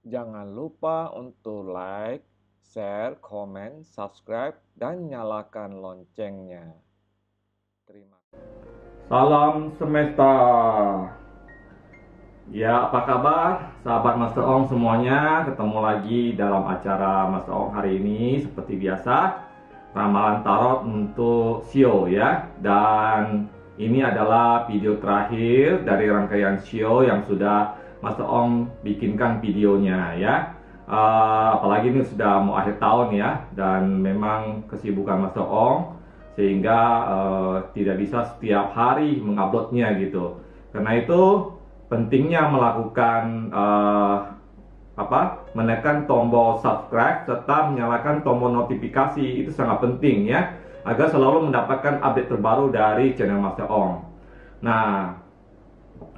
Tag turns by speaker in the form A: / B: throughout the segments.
A: Jangan lupa untuk like, share, komen, subscribe, dan nyalakan loncengnya. Terima kasih.
B: Salam semesta. Ya, apa kabar sahabat Master Ong semuanya? Ketemu lagi dalam acara Master Ong hari ini seperti biasa. Ramalan tarot untuk Sio ya. Dan ini adalah video terakhir dari rangkaian Sio yang sudah Master Ong bikinkan videonya ya. Apalagi ini sudah mau akhir tahun ya. Dan memang kesibukan Master Ong sehingga tidak bisa setiap hari menguploadnya gitu. Karena itu pentingnya melakukan menekan tombol subscribe serta menyalakan tombol notifikasi itu sangat penting ya, agar selalu mendapatkan update terbaru dari channel Master Ong. Nah,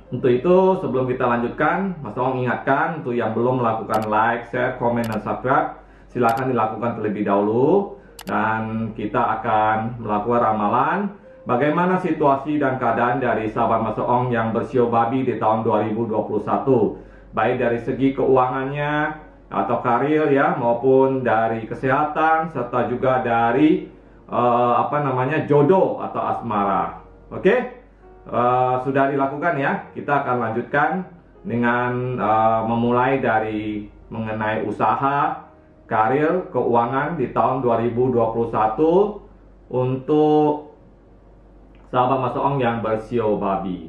B: untuk itu sebelum kita lanjutkan, Master Ong ingatkan untuk yang belum melakukan like, share, komen, dan subscribe, silahkan dilakukan terlebih dahulu. Dan kita akan melakukan ramalan bagaimana situasi dan keadaan dari sahabat Master Ong yang bersio babi di tahun 2021, baik dari segi keuangannya atau karir ya, maupun dari kesehatan serta juga dari jodoh atau asmara. Oke? Sudah dilakukan ya. Kita akan lanjutkan dengan memulai dari mengenai usaha, karir, keuangan di tahun 2021 untuk sahabat Master Ong yang bersio babi.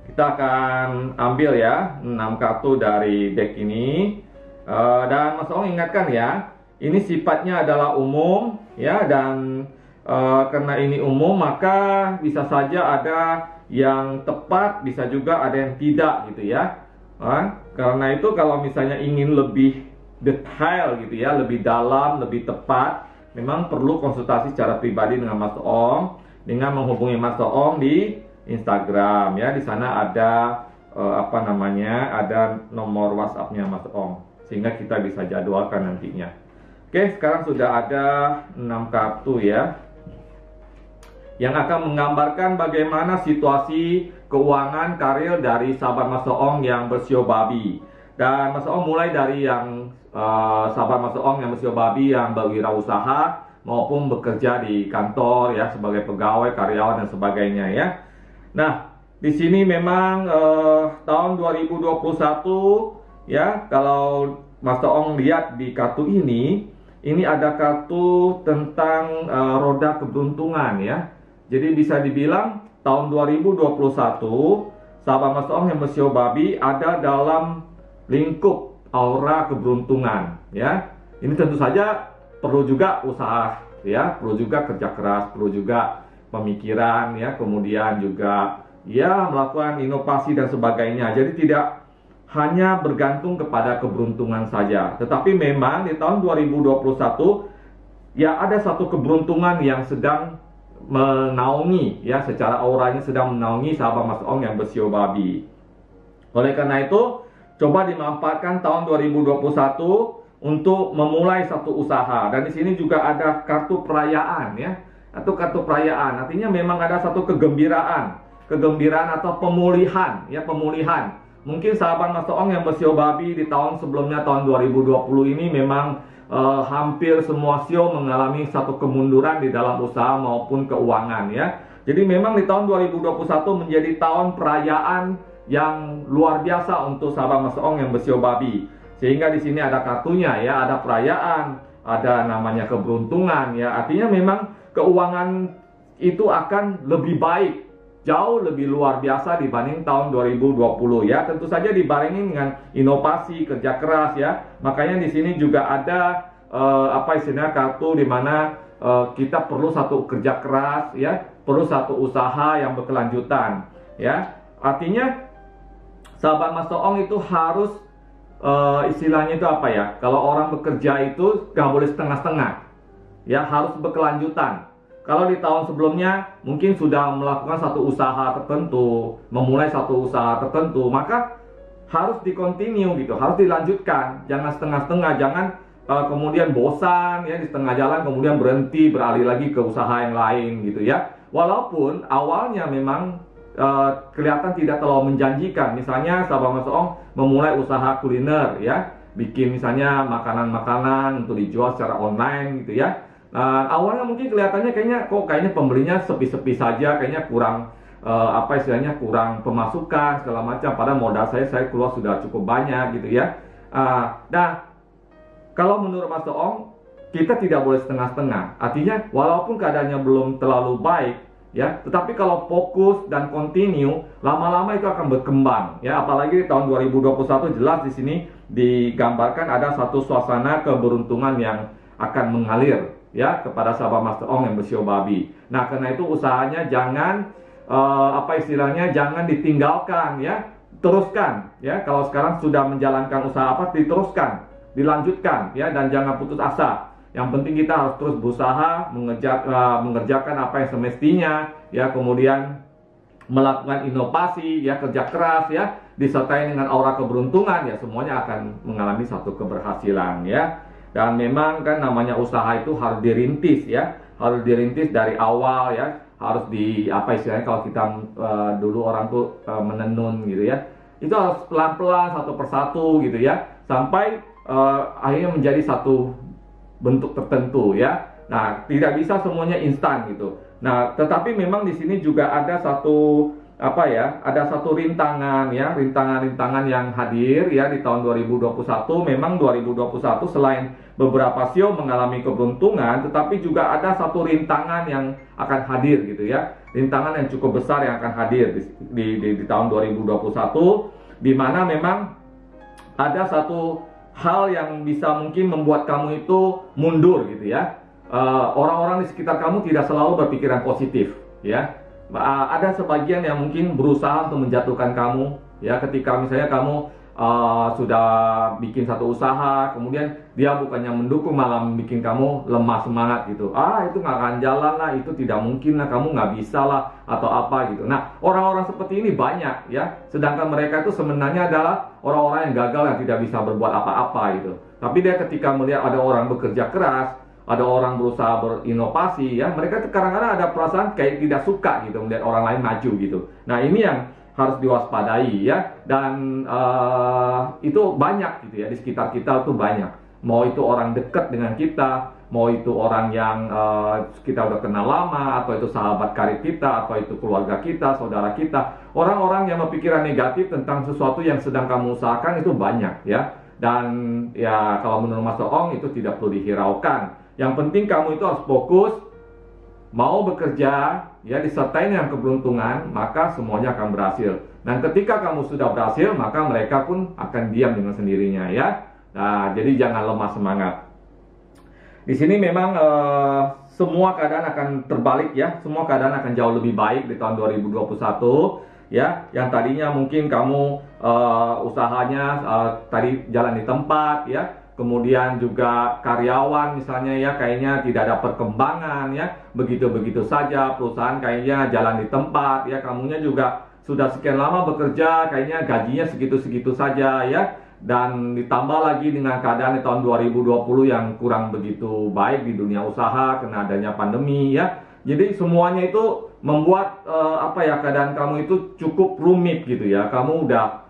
B: Kita akan ambil ya 6 kartu dari deck ini. Dan Master Ong ingatkan ya, ini sifatnya adalah umum ya, dan karena ini umum maka bisa saja ada yang tepat, bisa juga ada yang tidak gitu ya. Karena itu kalau misalnya ingin lebih detail gitu ya, lebih dalam, lebih tepat, memang perlu konsultasi secara pribadi dengan Master Ong, dengan menghubungi Master Ong di Instagram ya. Di sana ada ada nomor WhatsApp-nya Master Ong, sehingga kita bisa jadwalkan nantinya. Oke, sekarang sudah ada 6 kartu ya, yang akan menggambarkan bagaimana situasi keuangan karir dari sahabat Master Ong yang bersio babi. Dan Master Ong mulai dari yang sahabat Master Ong yang bersio babi yang berwirausaha maupun bekerja di kantor ya, sebagai pegawai, karyawan dan sebagainya ya. Nah, di sini memang tahun 2021 ya, kalau Master Ong lihat di kartu ini ada kartu tentang roda keberuntungan ya. Jadi bisa dibilang tahun 2021 sahabat Master Ong yang bersio babi ada dalam lingkup aura keberuntungan ya. Ini tentu saja perlu juga usaha ya, perlu juga kerja keras, perlu juga pemikiran ya, kemudian juga ya melakukan inovasi dan sebagainya. Jadi tidak hanya bergantung kepada keberuntungan saja, tetapi memang di tahun 2021 ya ada satu keberuntungan yang sedang menaungi ya, secara auranya sedang menaungi sahabat Master Ong yang bersio babi. Oleh karena itu, coba dimanfaatkan tahun 2021 untuk memulai satu usaha. Dan di sini juga ada kartu perayaan ya, atau kartu perayaan. Artinya memang ada satu kegembiraan atau pemulihan ya, pemulihan. Mungkin sahabat Master Ong yang bersio babi di tahun sebelumnya, tahun 2020 ini memang hampir semua sio mengalami satu kemunduran di dalam usaha maupun keuangan ya. Jadi memang di tahun 2021 menjadi tahun perayaan yang luar biasa untuk sahabat Master Ong yang bersio babi. Sehingga di sini ada kartunya ya, ada perayaan, ada namanya keberuntungan ya. Artinya memang keuangan itu akan lebih baik, jauh lebih luar biasa dibanding tahun 2020 ya. Tentu saja dibarengi dengan inovasi, kerja keras ya. Makanya di sini juga ada kartu di mana kita perlu satu kerja keras ya, perlu satu usaha yang berkelanjutan ya. Artinya sahabat Master Ong itu harus istilahnya itu apa ya? Kalau orang bekerja itu gak boleh setengah-setengah ya, harus berkelanjutan. Kalau di tahun sebelumnya mungkin sudah melakukan satu usaha tertentu, memulai satu usaha tertentu, maka harus dikontinue gitu, harus dilanjutkan. Jangan setengah-setengah, jangan kemudian bosan ya di tengah jalan, kemudian berhenti, beralih lagi ke usaha yang lain gitu ya. Walaupun awalnya memang kelihatan tidak terlalu menjanjikan. Misalnya sahabat Mas Ong memulai usaha kuliner ya, bikin misalnya makanan-makanan untuk dijual secara online gitu ya. Awalnya mungkin kelihatannya kayaknya pembelinya sepi-sepi saja, kayaknya kurang kurang pemasukan segala macam. Padahal modal saya keluar sudah cukup banyak gitu ya. Nah, kalau menurut Mas Ong, kita tidak boleh setengah-setengah. Artinya walaupun keadaannya belum terlalu baik ya, tetapi kalau fokus dan continue, lama-lama itu akan berkembang ya. Apalagi di tahun 2021 jelas di sini digambarkan ada satu suasana keberuntungan yang akan mengalir ya kepada sahabat Mas Ong yang bersio babi. Nah, karena itu usahanya jangan jangan ditinggalkan ya, teruskan ya. Kalau sekarang sudah menjalankan usaha diteruskan, dilanjutkan ya, dan jangan putus asa. Yang penting kita harus terus berusaha mengerjakan apa yang semestinya ya, kemudian melakukan inovasi ya, kerja keras ya, disertai dengan aura keberuntungan ya, semuanya akan mengalami satu keberhasilan ya. Dan memang kan namanya usaha itu harus dirintis ya, harus dirintis dari awal ya, harus kalau kita dulu orang tuh menenun gitu ya, itu harus pelan-pelan satu persatu gitu ya, sampai akhirnya menjadi satu bentuk tertentu ya. Nah, tidak bisa semuanya instan gitu. Nah, tetapi memang di sini juga ada satu ada satu rintangan ya, rintangan yang hadir ya di tahun 2021. Memang 2021 selain beberapa sio mengalami keberuntungan, tetapi juga ada satu rintangan yang akan hadir gitu ya. Rintangan yang cukup besar yang akan hadir di tahun 2021, di mana memang ada satu hal yang bisa mungkin membuat kamu itu mundur gitu ya. Orang-orang di sekitar kamu tidak selalu berpikiran positif ya. Ada sebagian yang mungkin berusaha untuk menjatuhkan kamu ya, ketika misalnya kamu sudah bikin satu usaha, kemudian dia bukannya mendukung malah bikin kamu lemah semangat gitu. Itu nggak akan jalan lah, itu tidak mungkin lah, kamu nggak bisa lah, atau apa gitu. Nah, orang-orang seperti ini banyak ya, sedangkan mereka itu sebenarnya adalah orang-orang yang gagal, yang tidak bisa berbuat apa-apa gitu. Tapi dia ketika melihat ada orang bekerja keras, ada orang berusaha berinovasi ya, mereka kadang-kadang ada perasaan kayak tidak suka gitu melihat orang lain maju gitu. Nah, ini yang harus diwaspadai ya, dan itu banyak gitu ya, di sekitar kita tuh banyak. Mau itu orang dekat dengan kita, mau itu orang yang kita udah kenal lama, atau itu sahabat karib kita, atau itu keluarga kita, saudara kita. Orang-orang yang berpikiran negatif tentang sesuatu yang sedang kamu usahakan itu banyak ya. Dan ya kalau menurut Mas Ong itu tidak perlu dihiraukan. Yang penting kamu itu harus fokus, mau bekerja ya, disertai dengan keberuntungan, maka semuanya akan berhasil. Dan ketika kamu sudah berhasil, maka mereka pun akan diam dengan sendirinya ya. Nah, jadi jangan lemah semangat. Di sini memang semua keadaan akan terbalik ya, semua keadaan akan jauh lebih baik di tahun 2021 ya. Yang tadinya mungkin kamu usahanya tadi jalan di tempat ya, kemudian juga karyawan misalnya ya, kayaknya tidak ada perkembangan ya, begitu-begitu saja, perusahaan kayaknya jalan di tempat ya, kamunya juga sudah sekian lama bekerja, kayaknya gajinya segitu-segitu saja ya, dan ditambah lagi dengan keadaan di tahun 2020 yang kurang begitu baik di dunia usaha karena adanya pandemi ya. Jadi semuanya itu membuat keadaan kamu itu cukup rumit gitu ya, kamu udah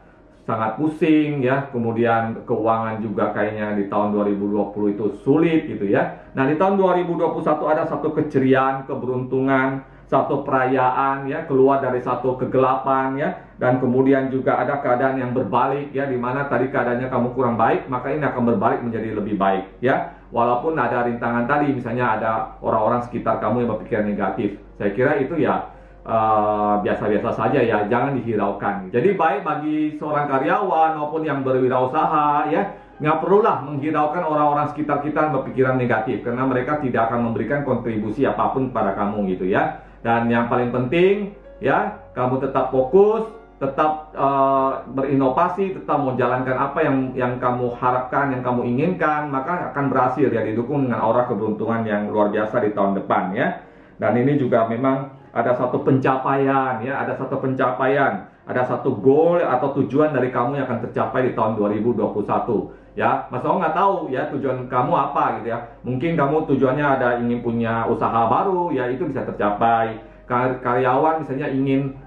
B: sangat pusing ya, kemudian keuangan juga kayaknya di tahun 2020 itu sulit gitu ya. Nah, di tahun 2021 ada satu keceriaan, keberuntungan, satu perayaan ya, keluar dari satu kegelapan ya, dan kemudian juga ada keadaan yang berbalik ya, dimana tadi keadaannya kamu kurang baik, maka ini akan berbalik menjadi lebih baik ya. Walaupun ada rintangan tadi, misalnya ada orang-orang sekitar kamu yang berpikiran negatif, saya kira itu ya biasa-biasa saja ya, jangan dihiraukan. Jadi baik bagi seorang karyawan maupun yang berwirausaha ya, nggak perlulah menghiraukan orang-orang sekitar kita yang berpikiran negatif, karena mereka tidak akan memberikan kontribusi apapun pada kamu gitu ya. Dan yang paling penting ya, kamu tetap fokus, tetap berinovasi, tetap menjalankan apa yang kamu harapkan, yang kamu inginkan, maka akan berhasil ya, didukung dengan aura keberuntungan yang luar biasa di tahun depan ya. Dan ini juga memang ada satu pencapaian ya, ada satu goal atau tujuan dari kamu yang akan tercapai di tahun 2021 ya. Mas Ong nggak tahu ya tujuan kamu apa gitu ya. Mungkin kamu tujuannya ada ingin punya usaha baru ya, itu bisa tercapai. karyawan misalnya ingin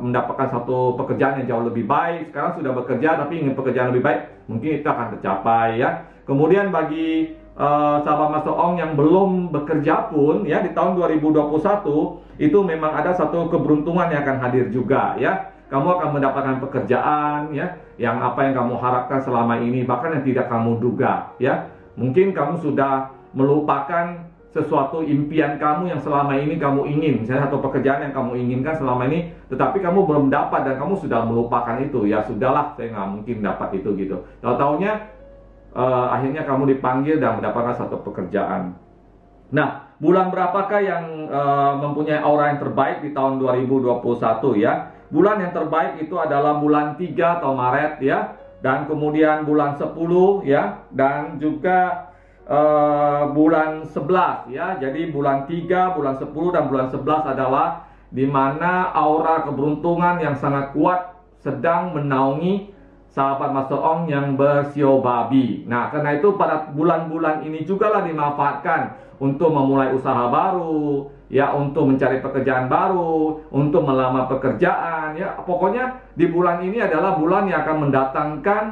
B: mendapatkan satu pekerjaan yang jauh lebih baik, sekarang sudah bekerja tapi ingin pekerjaan lebih baik, mungkin itu akan tercapai ya. Kemudian bagi sahabat Mas Ong yang belum bekerja pun ya, di tahun 2021 itu memang ada satu keberuntungan yang akan hadir juga ya. Kamu akan mendapatkan pekerjaan ya, yang apa yang kamu harapkan selama ini, bahkan yang tidak kamu duga ya. Mungkin kamu sudah melupakan sesuatu impian kamu yang selama ini kamu ingin, misalnya satu pekerjaan yang kamu inginkan selama ini, tetapi kamu belum dapat dan kamu sudah melupakan itu. Ya sudahlah, saya nggak mungkin dapat itu gitu. Tahu-taunya akhirnya kamu dipanggil dan mendapatkan satu pekerjaan. Nah, bulan berapakah yang mempunyai aura yang terbaik di tahun 2021 ya? Bulan yang terbaik itu adalah bulan 3 atau Maret ya, dan kemudian bulan 10 ya, dan juga bulan 11 ya. Jadi bulan 3, bulan 10 dan bulan 11 adalah di mana aura keberuntungan yang sangat kuat sedang menaungi sahabat Mas Ong yang bersio babi. Nah, karena itu pada bulan-bulan ini juga lah dimanfaatkan untuk memulai usaha baru ya, untuk mencari pekerjaan baru, untuk melamar pekerjaan ya. Pokoknya di bulan ini adalah bulan yang akan mendatangkan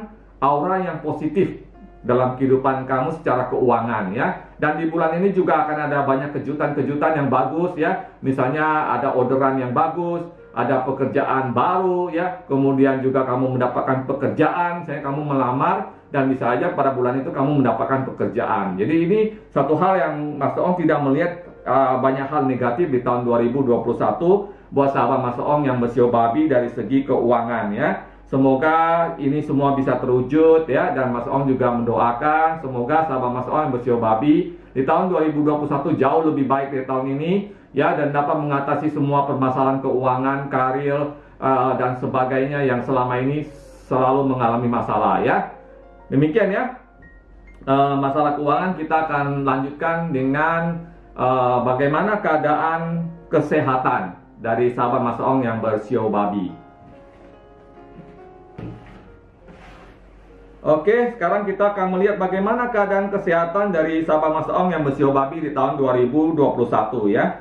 B: aura yang positif dalam kehidupan kamu secara keuangan ya. Dan di bulan ini juga akan ada banyak kejutan-kejutan yang bagus ya. Misalnya ada orderan yang bagus, ada pekerjaan baru ya. Kemudian juga kamu mendapatkan pekerjaan, misalnya kamu melamar, dan bisa aja pada bulan itu kamu mendapatkan pekerjaan. Jadi ini satu hal yang Mas Ong tidak melihat banyak hal negatif di tahun 2021 buat sahabat Mas Ong yang bersio babi dari segi keuangan ya. Semoga ini semua bisa terwujud ya, dan Mas Ong juga mendoakan semoga sahabat Mas Ong yang bersio babi di tahun 2021 jauh lebih baik dari tahun ini ya, dan dapat mengatasi semua permasalahan keuangan, karir dan sebagainya yang selama ini selalu mengalami masalah ya. Demikian ya masalah keuangan. Kita akan lanjutkan dengan bagaimana keadaan kesehatan dari sahabat Mas Ong yang bersio babi. Oke, sekarang kita akan melihat bagaimana keadaan kesehatan dari sahabat Mas Ong yang bersio babi di tahun 2021 ya.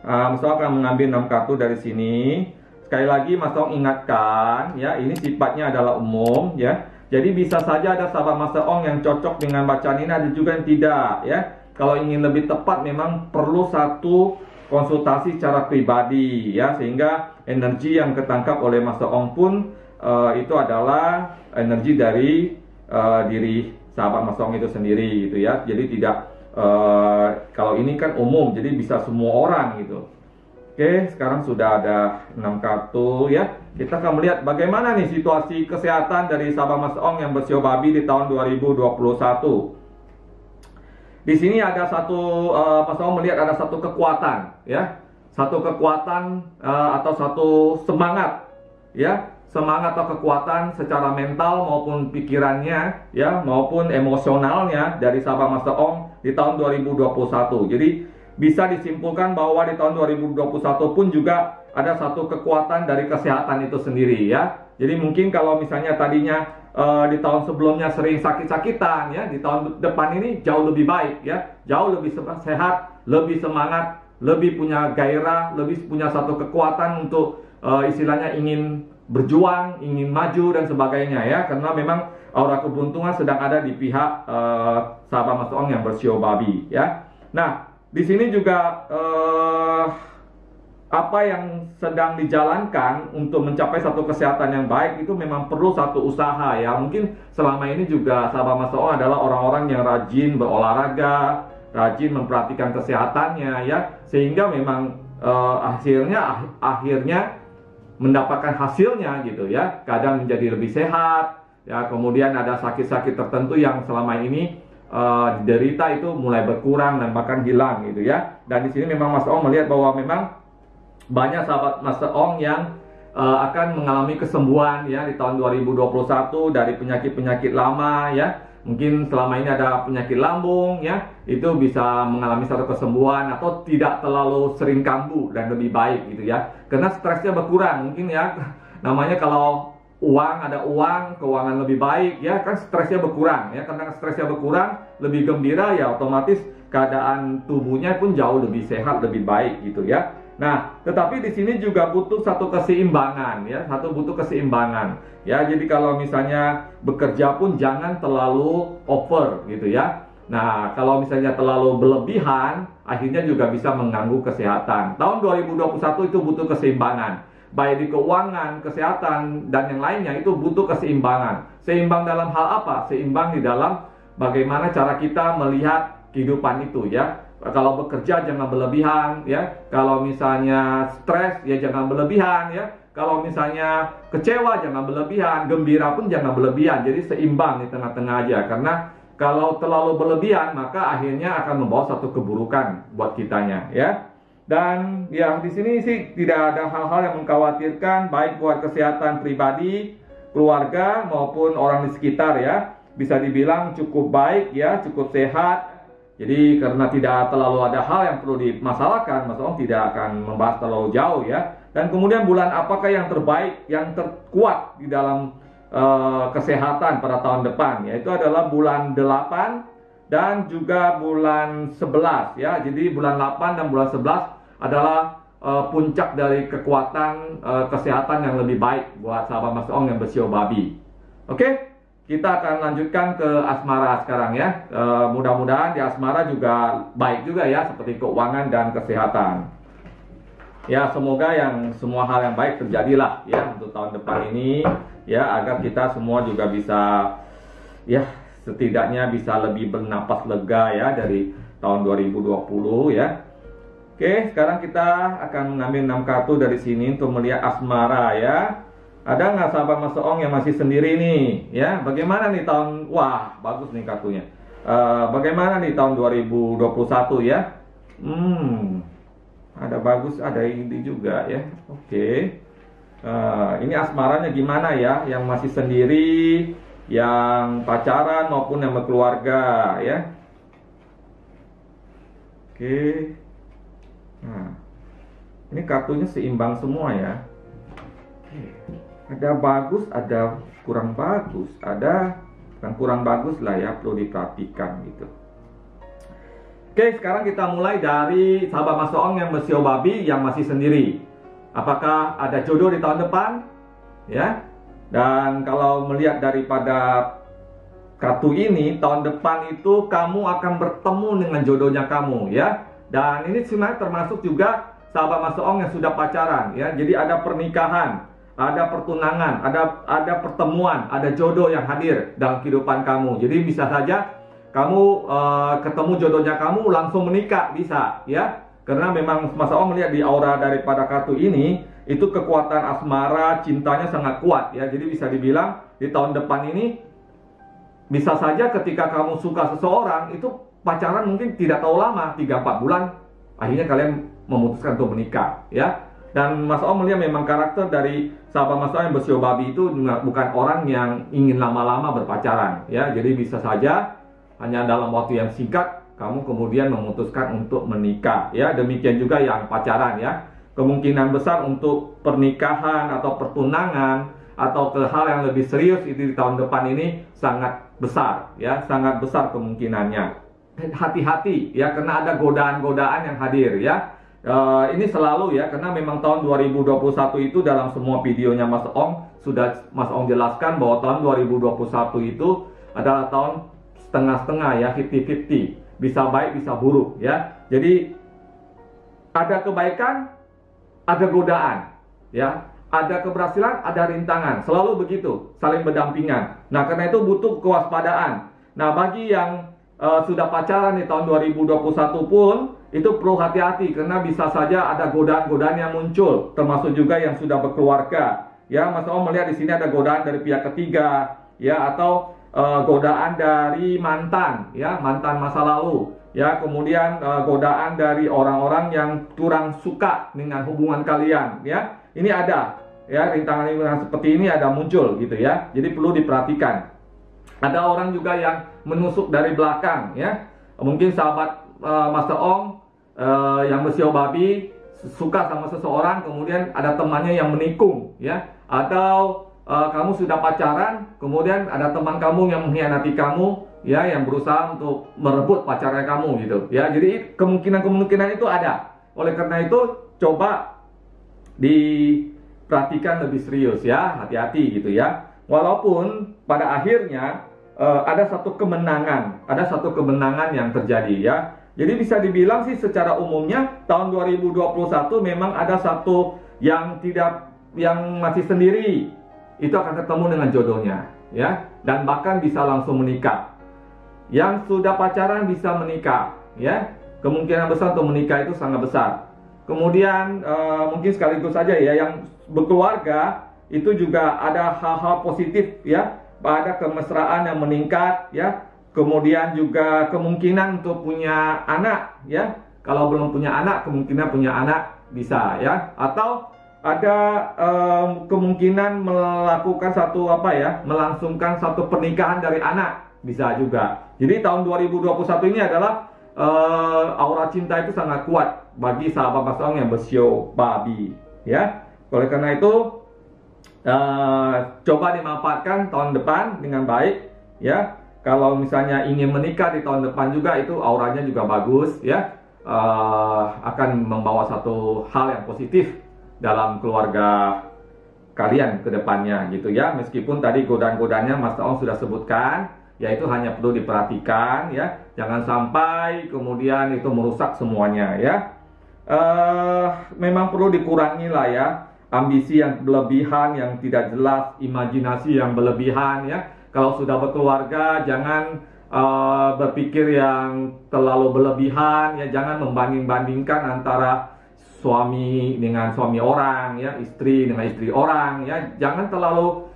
B: Mas Ong akan mengambil 6 kartu dari sini. Sekali lagi Mas Ong ingatkan ya, ini sifatnya adalah umum ya. Jadi bisa saja ada sahabat Mas Ong yang cocok dengan bacaan ini, ada juga yang tidak ya. Kalau ingin lebih tepat memang perlu satu konsultasi secara pribadi ya, sehingga energi yang ketangkap oleh Mas Ong pun itu adalah energi dari diri sahabat Mas Ong itu sendiri gitu ya. Jadi tidak kalau ini kan umum, jadi bisa semua orang gitu. Oke, sekarang sudah ada 6 kartu ya. Kita akan melihat bagaimana nih situasi kesehatan dari sahabat Mas Ong yang bersio babi di tahun 2021. Di sini ada satu Mas Ong melihat ada satu kekuatan ya. Satu kekuatan atau satu semangat ya. Semangat atau kekuatan secara mental maupun pikirannya ya, maupun emosionalnya dari sahabat Mas Ong di tahun 2021. Jadi bisa disimpulkan bahwa di tahun 2021 pun juga ada satu kekuatan dari kesehatan itu sendiri ya. Jadi mungkin kalau misalnya tadinya di tahun sebelumnya sering sakit-sakitan ya, di tahun depan ini jauh lebih baik ya, jauh lebih sehat, lebih semangat, lebih punya gairah, lebih punya satu kekuatan untuk istilahnya ingin berjuang, ingin maju dan sebagainya ya, karena memang aura keberuntungan sedang ada di pihak sahabat Mas Ong yang bersio babi ya. Nah, di sini juga apa yang sedang dijalankan untuk mencapai satu kesehatan yang baik itu memang perlu satu usaha ya. Mungkin selama ini juga sahabat Mas Ong adalah orang-orang yang rajin berolahraga, rajin memperhatikan kesehatannya ya, sehingga memang akhirnya mendapatkan hasilnya gitu ya. Kadang menjadi lebih sehat ya, kemudian ada sakit-sakit tertentu yang selama ini diderita itu mulai berkurang dan bahkan hilang gitu ya. Dan di sini memang Mas Ong melihat bahwa memang banyak sahabat Mas Ong yang akan mengalami kesembuhan ya di tahun 2021 dari penyakit-penyakit lama ya. Mungkin selama ini ada penyakit lambung ya, itu bisa mengalami satu kesembuhan atau tidak terlalu sering kambuh dan lebih baik gitu ya. Karena stresnya berkurang mungkin ya. Namanya kalau ada uang, keuangan lebih baik ya, kan stresnya berkurang ya. Karena stresnya berkurang, lebih gembira ya, otomatis keadaan tubuhnya pun jauh lebih sehat, lebih baik gitu ya. Nah, tetapi di sini juga butuh satu keseimbangan ya, butuh keseimbangan ya. Jadi kalau misalnya bekerja pun jangan terlalu over gitu ya. Nah, kalau misalnya terlalu berlebihan, akhirnya juga bisa mengganggu kesehatan. Tahun 2021 itu butuh keseimbangan. Baik di keuangan, kesehatan, dan yang lainnya itu butuh keseimbangan. Seimbang dalam hal apa? Seimbang di dalam bagaimana cara kita melihat kehidupan itu ya. Kalau bekerja jangan berlebihan ya. Kalau misalnya stres ya jangan berlebihan ya. Kalau misalnya kecewa jangan berlebihan, gembira pun jangan berlebihan. Jadi seimbang di tengah-tengah aja. Karena kalau terlalu berlebihan maka akhirnya akan membawa satu keburukan buat kitanya ya. Dan ya di sini sih tidak ada hal-hal yang mengkhawatirkan baik buat kesehatan pribadi, keluarga maupun orang di sekitar ya. Bisa dibilang cukup baik ya, cukup sehat. Jadi karena tidak terlalu ada hal yang perlu dimasalahkan, Mas Ong tidak akan membahas terlalu jauh ya. Dan kemudian bulan apakah yang terbaik, yang terkuat di dalam kesehatan pada tahun depan? Yaitu adalah bulan 8 dan juga bulan 11 ya. Jadi bulan 8 dan bulan 11 adalah puncak dari kekuatan kesehatan yang lebih baik buat sahabat Mas Ong yang bersio babi. Oke? Kita akan lanjutkan ke asmara sekarang ya. Mudah-mudahan di asmara juga baik juga ya, seperti keuangan dan kesehatan. Ya, semoga semua hal yang baik terjadilah ya untuk tahun depan ini ya, agar kita semua juga bisa ya setidaknya bisa lebih bernapas lega ya dari tahun 2020 ya. Oke, sekarang kita akan mengambil 6 kartu dari sini untuk melihat asmara ya. Ada nggak sahabat Mas Ong yang masih sendiri nih? Ya, bagaimana nih tahun? Wah, bagus nih kartunya. Bagaimana nih tahun 2021 ya? Ada bagus, ada ini juga ya. Oke. Ini asmaranya gimana ya? Yang masih sendiri, yang pacaran maupun yang berkeluarga ya. Oke. Nah, ini kartunya seimbang semua ya. Ada bagus, ada kurang bagus, ada yang kurang bagus lah ya, perlu diperhatikan gitu. Oke, sekarang kita mulai dari sahabat Mas Ong yang bersio babi yang masih sendiri. Apakah ada jodoh di tahun depan? Ya. Dan kalau melihat daripada kartu ini, tahun depan itu kamu akan bertemu dengan jodohnya kamu ya. Dan ini sebenarnya termasuk juga sahabat Mas Ong yang sudah pacaran ya. Jadi ada pernikahan, ada pertunangan, ada pertemuan, ada jodoh yang hadir dalam kehidupan kamu. Jadi bisa saja kamu ketemu jodohnya kamu langsung menikah, bisa ya. Karena memang Mas Ong melihat di aura daripada kartu ini, itu kekuatan asmara cintanya sangat kuat ya. Jadi bisa dibilang di tahun depan ini bisa saja ketika kamu suka seseorang itu pacaran mungkin tidak terlalu lama, 3-4 bulan, akhirnya kalian memutuskan untuk menikah ya. Dan Mas Ong melihat memang karakter dari sahabat Mas Ong yang bersio babi itu bukan orang yang ingin lama-lama berpacaran ya. Jadi bisa saja hanya dalam waktu yang singkat kamu kemudian memutuskan untuk menikah ya. Demikian juga yang pacaran ya. Kemungkinan besar untuk pernikahan atau pertunangan atau ke hal yang lebih serius itu di tahun depan ini sangat besar ya, sangat besar kemungkinannya. Hati-hati ya, karena ada godaan-godaan yang hadir ya. Ini selalu ya, karena memang tahun 2021 itu dalam semua videonya Mas Ong sudah Mas Ong jelaskan bahwa tahun 2021 itu adalah tahun setengah-setengah ya, 50-50, bisa baik bisa buruk ya. Jadi ada kebaikan, ada godaan ya, ada keberhasilan, ada rintangan, selalu begitu, saling berdampingan. Nah karena itu butuh kewaspadaan. Nah bagi yang sudah pacaran di tahun 2021 pun itu perlu hati-hati, karena bisa saja ada godaan-godaan yang muncul, termasuk juga yang sudah berkeluarga. Ya, Mas Ong melihat di sini ada godaan dari pihak ketiga, ya, atau godaan dari mantan, ya, mantan masa lalu, ya, kemudian godaan dari orang-orang yang kurang suka dengan hubungan kalian, ya. Ini ada, ya, rintangan-rintangan seperti ini ada muncul, gitu ya. Jadi perlu diperhatikan. Ada orang juga yang menusuk dari belakang, ya. Mungkin sahabat Mas Ong yang bersio babi suka sama seseorang, kemudian ada temannya yang menikung ya, atau kamu sudah pacaran kemudian ada teman kamu yang mengkhianati kamu, ya yang berusaha untuk merebut pacarnya kamu gitu ya. Jadi kemungkinan itu ada. Oleh karena itu coba diperhatikan lebih serius ya, hati-hati gitu ya. Walaupun pada akhirnya ada satu kemenangan yang terjadi ya. Jadi bisa dibilang sih secara umumnya tahun 2021 memang ada satu yang masih sendiri, itu akan ketemu dengan jodohnya ya, dan bahkan bisa langsung menikah. Yang sudah pacaran bisa menikah ya, kemungkinan besar untuk menikah itu sangat besar. Kemudian mungkin sekaligus saja ya, yang berkeluarga itu juga ada hal-hal positif ya, ada kemesraan yang meningkat ya. Kemudian juga kemungkinan untuk punya anak ya. Kalau belum punya anak, kemungkinan punya anak bisa ya. Atau ada kemungkinan melakukan melangsungkan satu pernikahan dari anak, bisa juga. Jadi tahun 2021 ini adalah aura cinta itu sangat kuat bagi sahabat Mas Ong yang bersio babi ya. Oleh karena itu coba dimanfaatkan tahun depan dengan baik ya. Kalau misalnya ingin menikah di tahun depan juga, itu auranya juga bagus ya, akan membawa satu hal yang positif dalam keluarga kalian ke depannya gitu ya. Meskipun tadi godaan-godaannya Mas Ong sudah sebutkan, yaitu hanya perlu diperhatikan ya, jangan sampai kemudian itu merusak semuanya ya. Memang perlu dikurangi lah ya, ambisi yang berlebihan, yang tidak jelas, imajinasi yang berlebihan ya. Kalau sudah berkeluarga, jangan berpikir yang terlalu berlebihan ya, jangan membanding-bandingkan antara suami dengan suami orang ya, istri dengan istri orang ya. Jangan terlalu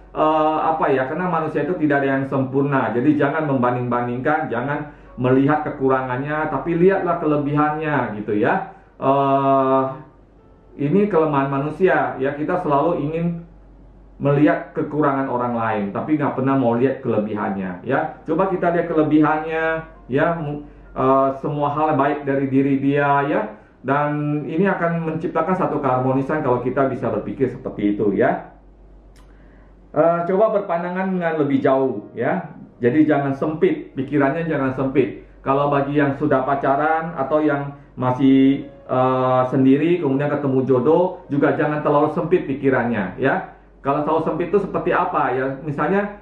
B: karena manusia itu tidak ada yang sempurna. Jadi jangan membanding-bandingkan, jangan melihat kekurangannya, tapi lihatlah kelebihannya gitu ya. Ini kelemahan manusia ya, kita selalu ingin melihat kekurangan orang lain, tapi nggak pernah mau lihat kelebihannya ya. Coba kita lihat kelebihannya ya, semua hal baik dari diri dia ya, dan ini akan menciptakan satu keharmonisan kalau kita bisa berpikir seperti itu ya. Coba berpandangan dengan lebih jauh ya, jadi jangan sempit pikirannya, jangan sempit. Kalau bagi yang sudah pacaran atau yang masih sendiri kemudian ketemu jodoh, juga jangan terlalu sempit pikirannya ya. Kalau terlalu sempit itu seperti apa ya? Misalnya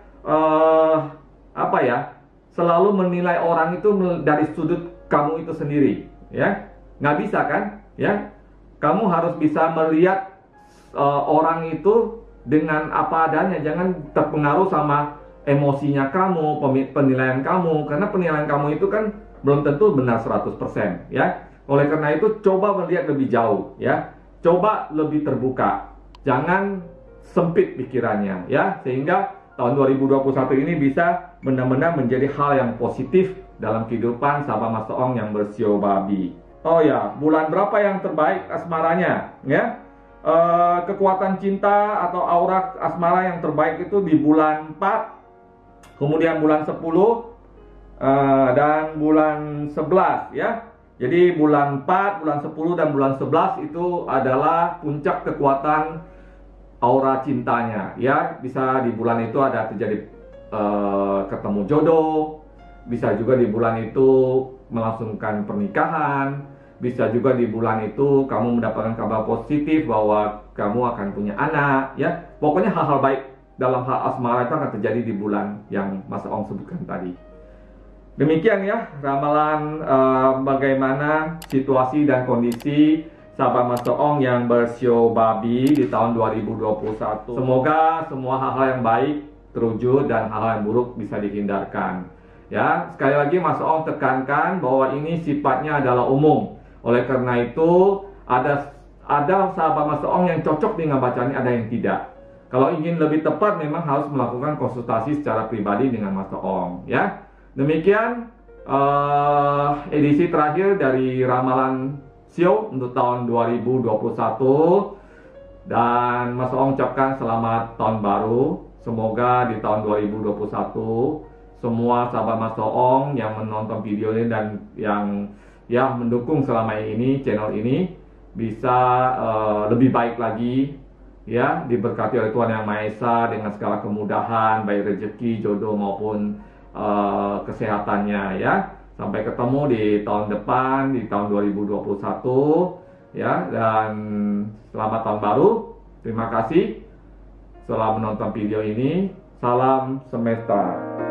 B: selalu menilai orang itu dari sudut kamu itu sendiri ya. Nggak bisa kan ya? Kamu harus bisa melihat orang itu dengan apa adanya. Jangan terpengaruh sama emosinya kamu, penilaian kamu, karena penilaian kamu itu kan belum tentu benar 100% ya. Oleh karena itu coba melihat lebih jauh ya. Coba lebih terbuka. Jangan sempit pikirannya ya, sehingga tahun 2021 ini bisa benar-benar menjadi hal yang positif dalam kehidupan sahabat Mas Ong yang bersio babi. Oh ya, bulan berapa yang terbaik asmaranya ya? Kekuatan cinta atau aura asmara yang terbaik itu di bulan 4, kemudian bulan 10 dan bulan 11 ya. Jadi bulan 4, bulan 10 dan bulan 11 itu adalah puncak kekuatan aura cintanya ya. Bisa di bulan itu ada terjadi ketemu jodoh, bisa juga di bulan itu melangsungkan pernikahan, bisa juga di bulan itu kamu mendapatkan kabar positif bahwa kamu akan punya anak ya. Pokoknya hal-hal baik dalam hal asmara itu akan terjadi di bulan yang Mas Ong sebutkan tadi. Demikian ya ramalan bagaimana situasi dan kondisi sahabat Mas Ong yang bersio babi di tahun 2021. Semoga semua hal-hal yang baik terwujud dan hal-hal yang buruk bisa dihindarkan. Ya, sekali lagi Mas Ong tekankan bahwa ini sifatnya adalah umum. Oleh karena itu ada sahabat Mas Ong yang cocok dengan bacaan ini, ada yang tidak. Kalau ingin lebih tepat memang harus melakukan konsultasi secara pribadi dengan Mas Ong ya. Demikian edisi terakhir dari ramalan Sio untuk tahun 2021, dan Mas Ong ucapkan selamat tahun baru. Semoga di tahun 2021 semua sahabat Mas Ong yang menonton video ini dan yang mendukung selama ini channel ini bisa lebih baik lagi ya, diberkati oleh Tuhan Yang Maha Esa dengan segala kemudahan baik rezeki, jodoh maupun kesehatannya ya. Sampai ketemu di tahun depan, di tahun 2021 ya, dan selamat tahun baru. Terima kasih telah menonton video ini. Salam semesta.